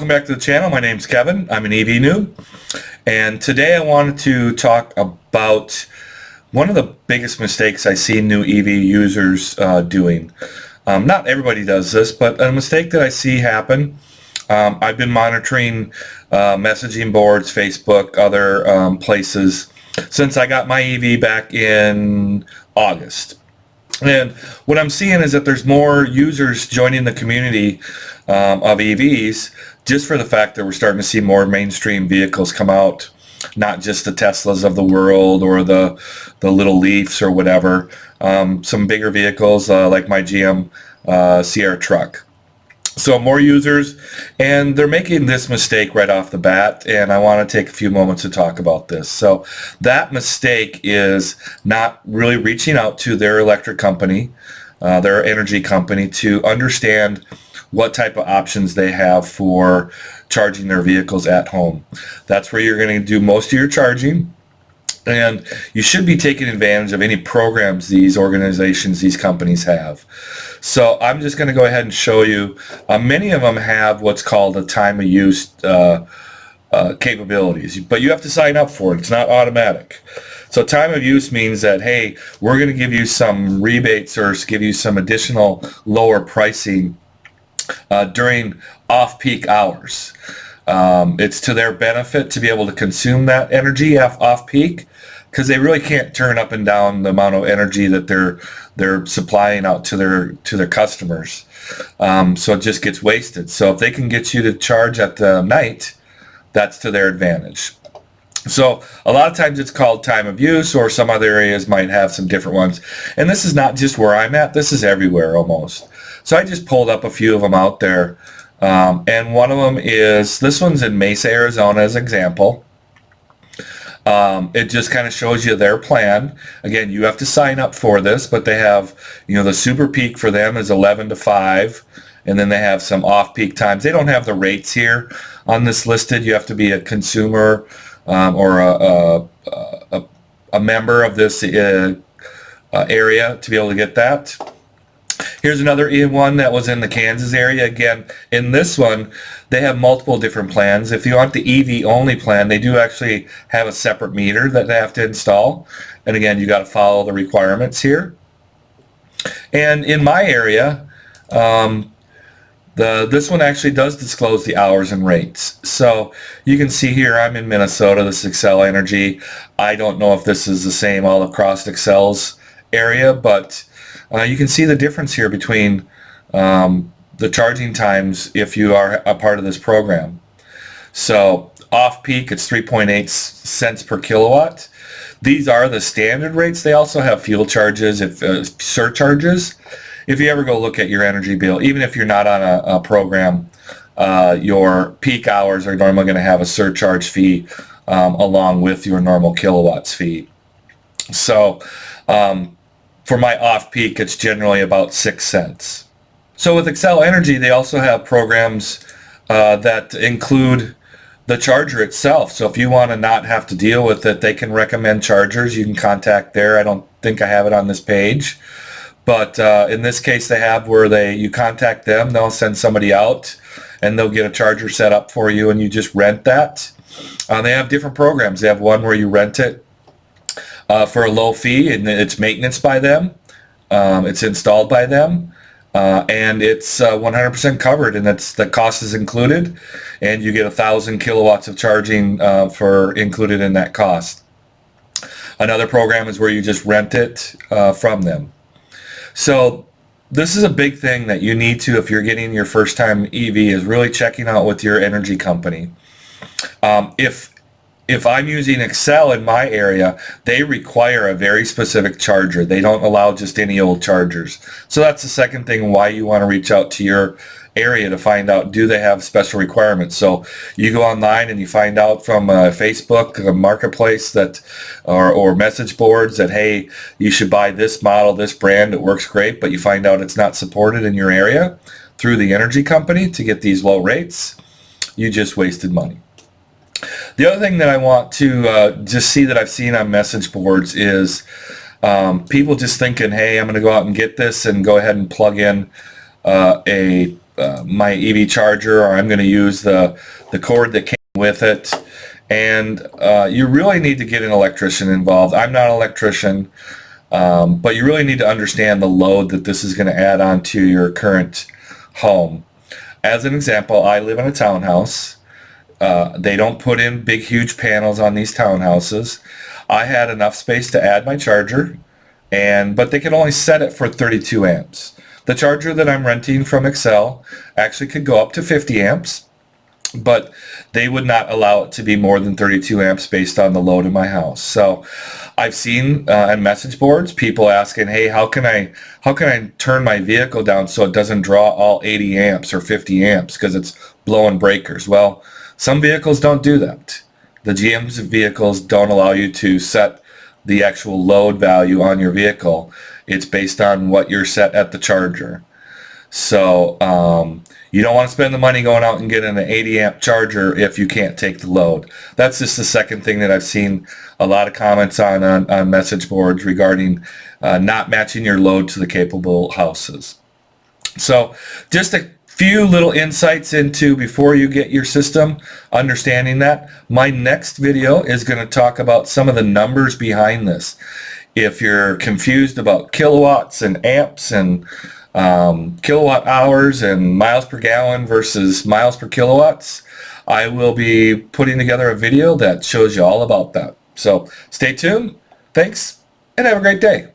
Welcome back to the channel. My name's Kevin. I'm an EV-Noob, and today I wanted to talk about one of the biggest mistakes I see new EV users doing. Not everybody does this, but a mistake that I see happen. I've been monitoring messaging boards, Facebook, other places since I got my EV back in August. And what I'm seeing is that there's more users joining the community of EVs just for the fact that we're starting to see more mainstream vehicles come out, not just the Teslas of the world or the little Leafs or whatever. Some bigger vehicles like my GM Sierra truck. So more users, and they're making this mistake right off the bat, and I want to take a few moments to talk about this. So that mistake is not really reaching out to their electric company, their energy company, to understand what type of options they have for charging their vehicles at home. That's where you're going to do most of your charging. And you should be taking advantage of any programs these organizations, these companies have. So I'm just going to go ahead and show you. Many of them have what's called a time of use capabilities, but you have to sign up for it. It's not automatic. So time of use means that, hey, we're going to give you some rebates or give you some additional lower pricing during off-peak hours. It's to their benefit to be able to consume that energy off-peak, because they really can't turn up and down the amount of energy that they're supplying out to their customers. So it just gets wasted. So if they can get you to charge at the night, that's to their advantage. So a lot of times it's called time of use, or some other areas might have some different ones. And this is not just where I'm at. This is everywhere almost. So I just pulled up a few of them out there. And one of them is, this one's in Mesa, Arizona as an example. It just kind of shows you their plan. Again, you have to sign up for this, but they have, the super peak for them is 11 to 5, and then they have some off-peak times. They don't have the rates here on this listed. You have to be a consumer or a member of this area to be able to get that. Here's another one that was in the Kansas area. Again, in this one, they have multiple different plans. If you want the EV only plan, they do actually have a separate meter that they have to install. And again, you got to follow the requirements here. And in my area, this one actually does disclose the hours and rates. So you can see here, I'm in Minnesota. This is Xcel Energy. I don't know if this is the same all across Xcel's area, but you can see the difference here between the charging times if you are a part of this program. So off-peak, it's 3.8 cents per kilowatt. These are the standard rates. They also have fuel charges, surcharges. If you ever go look at your energy bill, even if you're not on a program, your peak hours are normally going to have a surcharge fee along with your normal kilowatts fee. So for my off-peak, it's generally about 6 cents. So with Xcel Energy, they also have programs that include the charger itself. So if you want to not have to deal with it, they can recommend chargers. You can contact there. I don't think I have it on this page. But in this case, they have where you contact them. They'll send somebody out, and they'll get a charger set up for you, and you just rent that. They have different programs. They have one where you rent it for a low fee, and it's maintenance by them. It's installed by them, and it's 100% covered, and the cost is included, and you get 1,000 kilowatts of charging for included in that cost. Another program is where you just rent it from them. So this is a big thing that you need to, if you're getting your first time EV, is really checking out with your energy company. If I'm using Xcel in my area, they require a very specific charger. They don't allow just any old chargers. So that's the second thing why you want to reach out to your area to find out, do they have special requirements. So you go online and you find out from Facebook, a marketplace that, or message boards that, hey, you should buy this model, this brand, it works great, but you find out it's not supported in your area through the energy company to get these low rates. You just wasted money. The other thing that I want to just see that I've seen on message boards is people just thinking, hey, I'm going to go out and get this and go ahead and plug in a my EV charger, or I'm going to use the cord that came with it. And you really need to get an electrician involved. I'm not an electrician, but you really need to understand the load that this is going to add on to your current home. As an example, I live in a townhouse. They don't put in big, huge panels on these townhouses. I had enough space to add my charger, but they can only set it for 32 amps. The charger that I'm renting from Excel actually could go up to 50 amps, but they would not allow it to be more than 32 amps based on the load in my house. So I've seen on message boards people asking, hey, how can I turn my vehicle down so it doesn't draw all 80 amps or 50 amps because it's blowing breakers? Well, some vehicles don't do that. The GM's vehicles don't allow you to set the actual load value on your vehicle. It's based on what you're set at the charger. So you don't want to spend the money going out and getting an 80 amp charger if you can't take the load. That's just the second thing that I've seen a lot of comments on message boards regarding not matching your load to the capable houses. So just a few little insights into before you get your system, understanding that. My next video is going to talk about some of the numbers behind this. If you're confused about kilowatts and amps and kilowatt hours and miles per gallon versus miles per kilowatts, I will be putting together a video that shows you all about that. So stay tuned. Thanks, and have a great day.